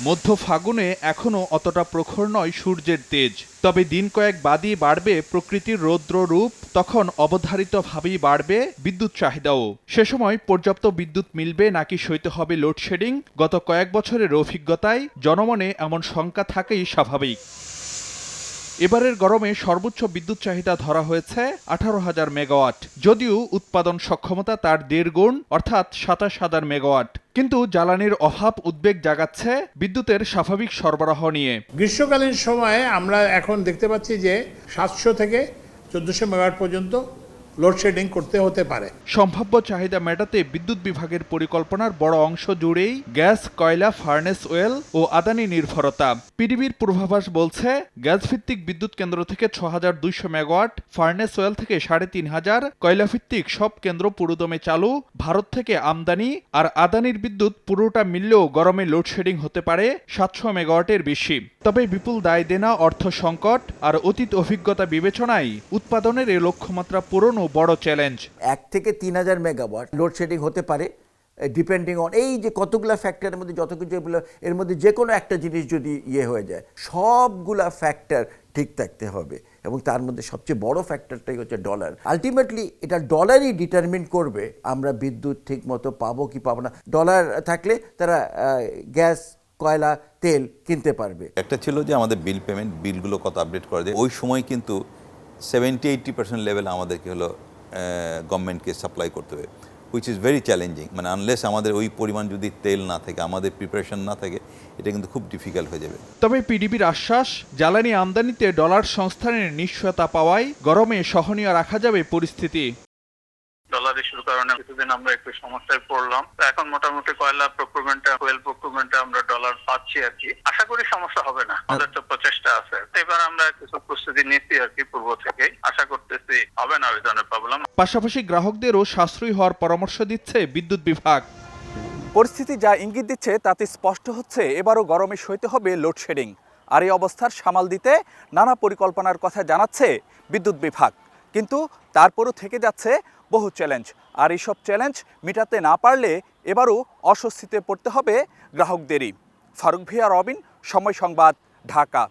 মধ্য ফাগুনে এখনো অতটা প্রখর নয় সূর্যের তেজ, তবে দিন কয়েক বাদই বাড়বে প্রকৃতির রৌদ্র রূপ। তখন অবধারিতভাবেই বাড়বে বিদ্যুৎ চাহিদাও। সে সময় পর্যাপ্ত বিদ্যুৎ মিলবে নাকি সইতে হবে লোডশেডিং, গত কয়েক বছরের অভিজ্ঞতায় জনমনে এমন শঙ্কা থাকেই স্বাভাবিক। এবারের গরমে সর্বোচ্চ বিদ্যুৎ চাহিদা ধরা হয়েছে 18,000 মেগাওয়াট, যদিও উৎপাদন সক্ষমতা তার 1.5 গুণ অর্থাৎ 27,000 মেগাওয়াট। কিন্তু জ্বালানির অভাব উদ্বেগ জাগাচ্ছে বিদ্যুতের স্বাভাবিক সরবরাহ নিয়ে। গ্রীষ্মকালীন সময়ে আমরা এখন দেখতে পাচ্ছি যে 700 থেকে 1400 মেগাওয়াট পর্যন্ত লোডশেডিং করতে হতে পারে। সম্ভাব্য চাহিদা মেটাতে বিদ্যুৎ বিভাগের পরিকল্পনার বড় অংশ জুড়েই গ্যাস, কয়লা, ফার্নেস ওয়েল ও আদানি নির্ভরতা। পিডিবির পূর্বাভাস বলছে, গ্যাস ভিত্তিক বিদ্যুৎ কেন্দ্র থেকে 6,200 মেগাওয়াট, ফার্নেস ওয়েল থেকে 3,500, কয়লা ভিত্তিক সব কেন্দ্র পুরোদমে চালু। ভারত থেকে আমদানি আর আদানির বিদ্যুৎ পুরোটা মিললেও গরমে লোডশেডিং হতে পারে 700 মেগাওয়াটের বেশি। তবে বিপুল দায় দেনা, অর্থ সংকট আর অতীত অভিজ্ঞতা বিবেচনায় উৎপাদনের এই লক্ষ্যমাত্রা পূরণ বড় চ্যালেঞ্জ। 1 থেকে 3,000 মেগাওয়াট লোডশেডিং হতে পারে, ডিপেন্ডিং অন এই যে কতগুলা ফ্যাক্টরের মধ্যে যত কিছু এর মধ্যে যে কোনো একটা জিনিস যদি হয়ে যায়, সবগুলা ফ্যাক্টর ঠিক থাকতে হবে। এবং তার মধ্যে সবচেয়ে বড় ফ্যাক্টরটাই হচ্ছে ডলার। আলটিমেটলি এটা ডলারই ডিটারমিন করবে আমরা বিদ্যুৎ ঠিক মতো পাবো কি পাবো না। ডলার থাকলে তারা গ্যাস, কয়লা, তেল কিনতে পারবে। একটা ছিল যে আমাদের বিল পেমেন্ট, বিলগুলো কত আপডেট করা যায়। ওই সময় কিন্তু 70-80% লেভেল আমাদেরকে হলো গভর্নমেন্টকে সাপ্লাই করতে হবে, হুইচ ইজ ভেরি চ্যালেঞ্জিং। মানে আনলেস আমাদের ওই পরিমাণ যদি তেল না থাকে, আমাদের প্রিপারেশন না থাকে, এটা কিন্তু খুব ডিফিকাল্ট হয়ে যাবে। তবে পিডিবির আশ্বাস, জ্বালানি আমদানিতে ডলার সংস্থানের নিশ্চয়তা পাওয়ায় গরমে সহনীয় রাখা যাবে পরিস্থিতি। ডলার ইস্যুর কারণে কিছুদিন আমরা একটু সমস্যায় পড়লাম। এখন মোটামুটি কয়লা প্রকুরমেন্টে, ওয়েল প্রকুরমেন্টে আমরা ডলার পাচ্ছি আর কি। আশা করি সমস্যা হবে না, আমাদের তো প্রচেষ্টা আছে। এবার আমরা কিছু প্রস্তুতি নিচ্ছি আর কি পূর্ব থেকে, আশা করতেছি হবে না ওই ধরনের প্রবলেম। পাশাপাশি গ্রাহকদেরও সাশ্রয়ী হওয়ার পরামর্শ দিচ্ছে বিদ্যুৎ বিভাগ। পরিস্থিতি যা ইঙ্গিত দিচ্ছে তাতে স্পষ্ট হচ্ছে এবারও গরমে সইতে হবে লোডশেডিং। আর এই অবস্থার সামাল দিতে নানা পরিকল্পনার কথা জানাচ্ছে বিদ্যুৎ বিভাগ। কিন্তু তারপরও থেকে যাচ্ছে বহু চ্যালেঞ্জ। আর এইসব চ্যালেঞ্জ মেটাতে না পারলে এবারও অস্বস্তিতে পড়তে হবে গ্রাহকদেরই। ফারুক ভিয়া, রবিন, সময় সংবাদ, ঢাকা।